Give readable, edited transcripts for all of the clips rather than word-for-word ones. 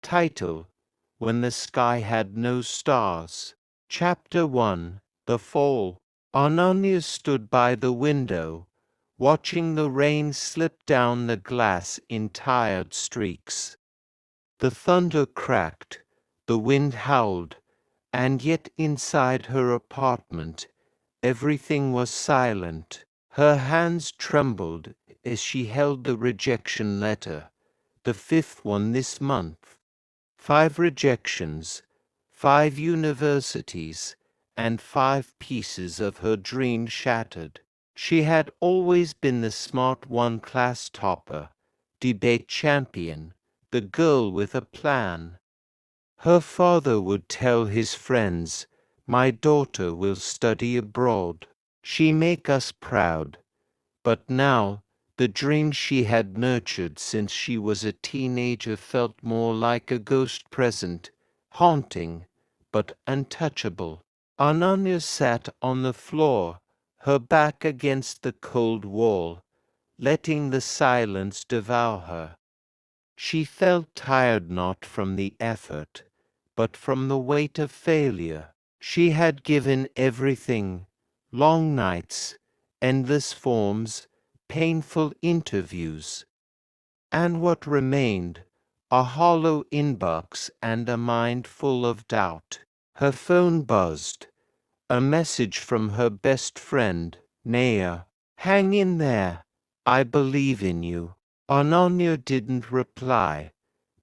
Title: When the Sky Had No Stars. Chapter 1: The Fall. Ananya stood by the window, watching the rain slip down the glass in tired streaks. The thunder cracked, the wind howled, and yet inside her apartment everything was silent. Her hands trembled as she held the rejection letter, the 5th one this month. 5 rejections, 5 universities, and 5 pieces of her dream shattered. She had always been the smart one-class topper, debate champion, the girl with a plan. Her father would tell his friends, "My daughter will study abroad. She make us proud." But now, the dream she had nurtured since she was a teenager felt more like a ghost present, haunting, but untouchable. Ananya sat on the floor, her back against the cold wall, letting the silence devour her. She felt tired not from the effort, but from the weight of failure. She had given everything: long nights, endless forms, painful interviews. And what remained? A hollow inbox and a mind full of doubt. Her phone buzzed. A message from her best friend, Naya. "Hang in there. I believe in you." Ananya didn't reply,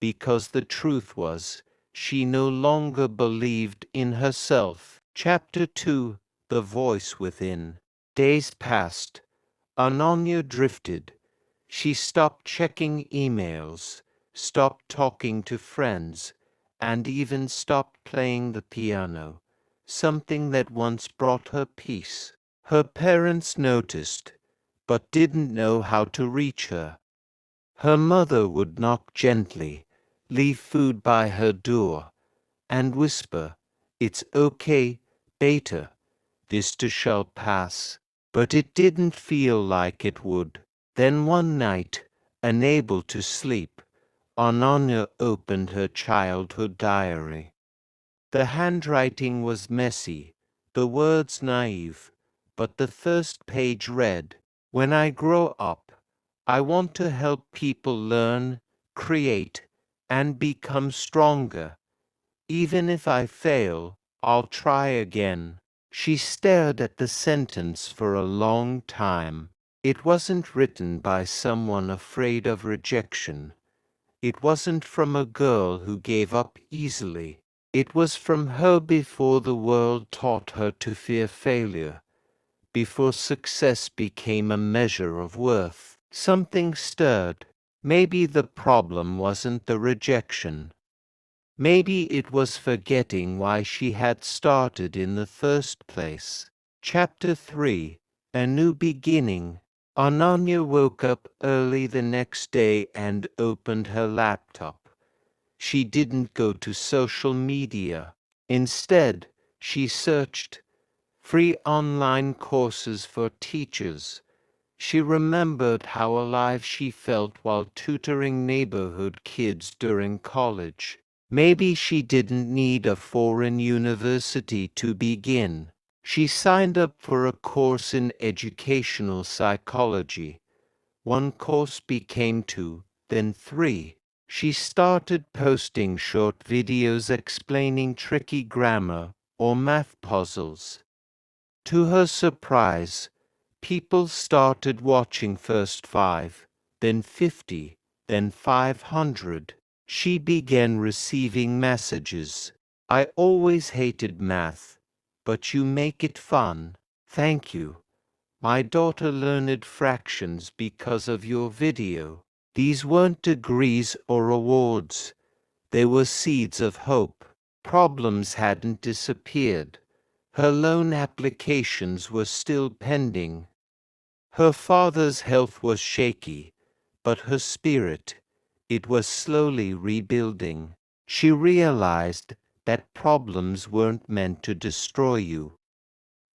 because the truth was, she no longer believed in herself. Chapter 2: The Voice Within. Days passed. Ananya drifted. She stopped checking emails, stopped talking to friends, and even stopped playing the piano, something that once brought her peace. Her parents noticed, but didn't know how to reach her. Her mother would knock gently, leave food by her door, and whisper, "It's okay, Beta, this too shall pass." But it didn't feel like it would. Then one night, unable to sleep, Ananya opened her childhood diary. The handwriting was messy, the words naive, but the first page read, "When I grow up, I want to help people learn, create, and become stronger. Even if I fail, I'll try again." She stared at the sentence for a long time. It wasn't written by someone afraid of rejection. It wasn't from a girl who gave up easily. It was from her before the world taught her to fear failure, before success became a measure of worth. Something stirred. Maybe the problem wasn't the rejection. Maybe it was forgetting why she had started in the first place. Chapter 3: A New Beginning. Ananya woke up early the next day and opened her laptop. She didn't go to social media. Instead, she searched free online courses for teachers. She remembered how alive she felt while tutoring neighborhood kids during college. Maybe she didn't need a foreign university to begin. She signed up for a course in educational psychology. One course became 2, then 3. She started posting short videos explaining tricky grammar or math puzzles. To her surprise, people started watching first 5, then 50, then 500. She began receiving messages. "I always hated math, but you make it fun. Thank you. My daughter learned fractions because of your video." These weren't degrees or awards. They were seeds of hope. Problems hadn't disappeared. Her loan applications were still pending. Her father's health was shaky, but her spirit, it was slowly rebuilding. She realized that problems weren't meant to destroy you.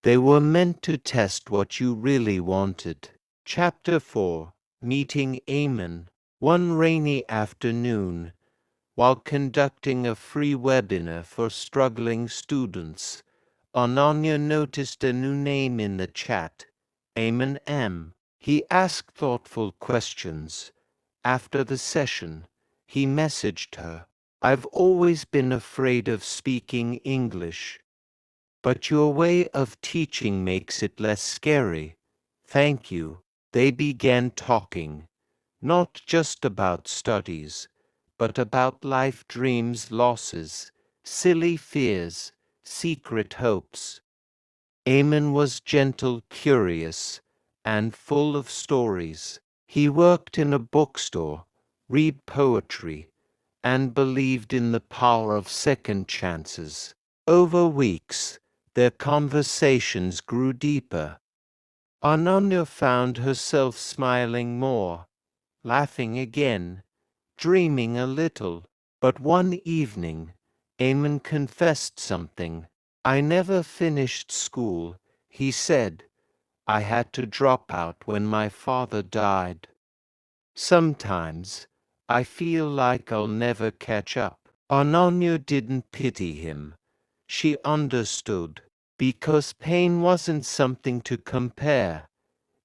They were meant to test what you really wanted. Chapter 4: Meeting Eamon. One rainy afternoon, while conducting a free webinar for struggling students. Ananya noticed a new name in the chat, Eamon M. He asked thoughtful questions. After the session, he messaged her, "I've always been afraid of speaking English, but your way of teaching makes it less scary. Thank you." They began talking, not just about studies, but about life, dreams, losses, silly fears, secret hopes. Eamon was gentle, curious, and full of stories. He worked in a bookstore, read poetry, and believed in the power of second chances. Over weeks, their conversations grew deeper. Ananya found herself smiling more, laughing again, dreaming a little. But one evening, Eamon confessed something. "I never finished school," he said. "I had to drop out when my father died. Sometimes I feel like I'll never catch up." Ananya didn't pity him. She understood, because pain wasn't something to compare.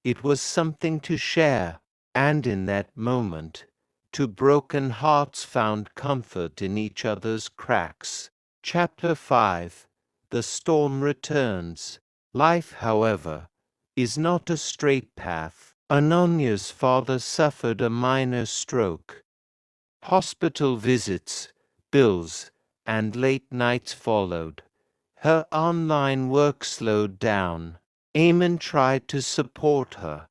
It was something to share. And in that moment, two broken hearts found comfort in each other's cracks. Chapter 5. The Storm Returns. Life, however, is not a straight path. Ananya's father suffered a minor stroke. Hospital visits, bills, and late nights followed. Her online work slowed down. Eamon tried to support her,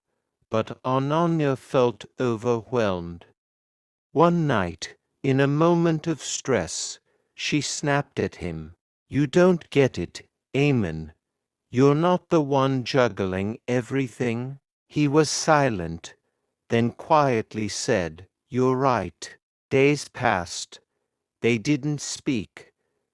but Ananya felt overwhelmed. One night, in a moment of stress, she snapped at him. "You don't get it, Eamon. You're not the one juggling everything." He was silent, then quietly said, "You're right." Days passed. They didn't speak.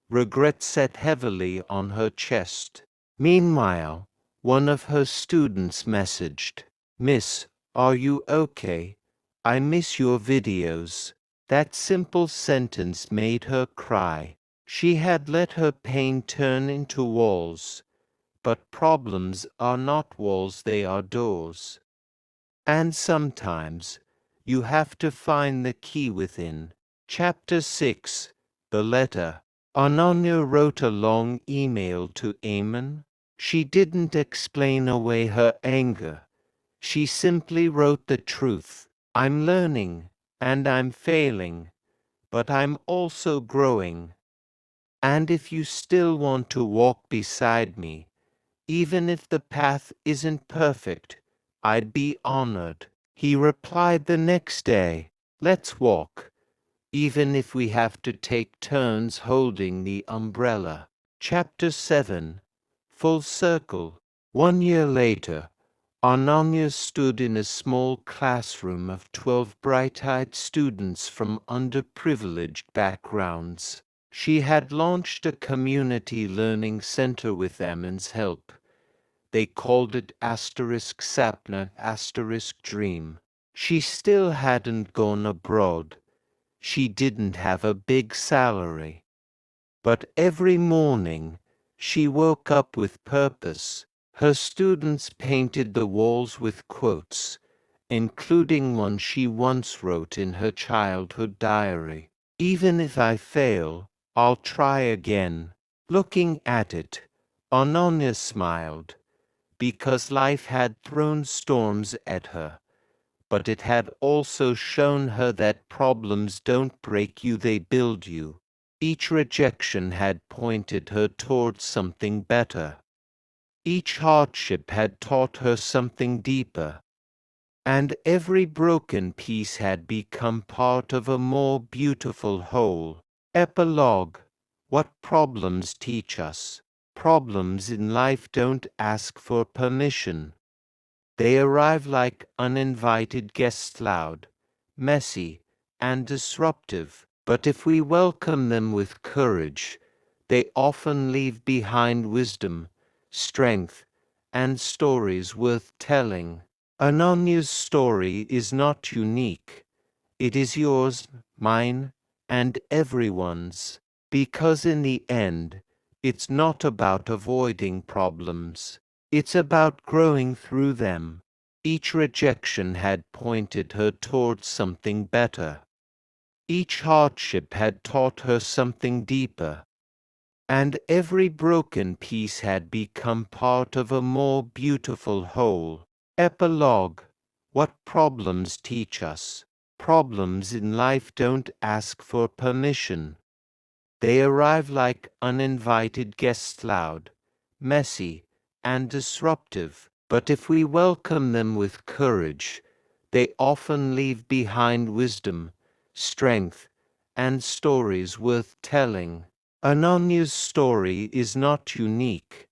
Regret sat heavily on her chest. Meanwhile, one of her students messaged, "Miss, are you okay? I miss your videos." That simple sentence made her cry. She had let her pain turn into walls. But problems are not walls, they are doors. And sometimes you have to find the key within. Chapter 6. The Letter. Ananya wrote a long email to Eamon. She didn't explain away her anger. She simply wrote the truth. "I'm learning, and I'm failing, but I'm also growing. And if you still want to walk beside me, even if the path isn't perfect, I'd be honored." He replied the next day, "Let's walk, even if we have to take turns holding the umbrella." Chapter 7. Full Circle. 1 year later, Ananya stood in a small classroom of 12 bright-eyed students from underprivileged backgrounds. She had launched a community learning center with Eamon's help. They called it *Sapna* Dream. She still hadn't gone abroad. She didn't have a big salary. But every morning, she woke up with purpose. Her students painted the walls with quotes, including one she once wrote in her childhood diary. "Even if I fail, I'll try again." Looking at it, Ananya smiled, because life had thrown storms at her, but it had also shown her that problems don't break you, they build you. Each rejection had pointed her towards something better. Each hardship had taught her something deeper. And every broken piece had become part of a more beautiful whole. Epilogue. What problems teach us? Problems in life don't ask for permission. They arrive like uninvited guests, loud, messy, and disruptive. But if we welcome them with courage, they often leave behind wisdom, strength, and stories worth telling. Ananya's story is not unique. It is yours, mine, and everyone's, because in the end, it's not about avoiding problems. It's about growing through them. Each rejection had pointed her towards something better. Each hardship had taught her something deeper. And every broken piece had become part of a more beautiful whole. Epilogue. What problems teach us? Problems in life don't ask for permission. They arrive like uninvited guests, loud, messy, and disruptive. But if we welcome them with courage, they often leave behind wisdom, strength, and stories worth telling. Ananya's story is not unique.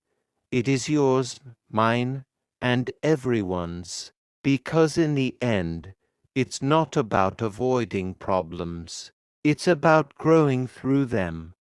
It is yours, mine, and everyone's. Because in the end, it's not about avoiding problems. It's about growing through them.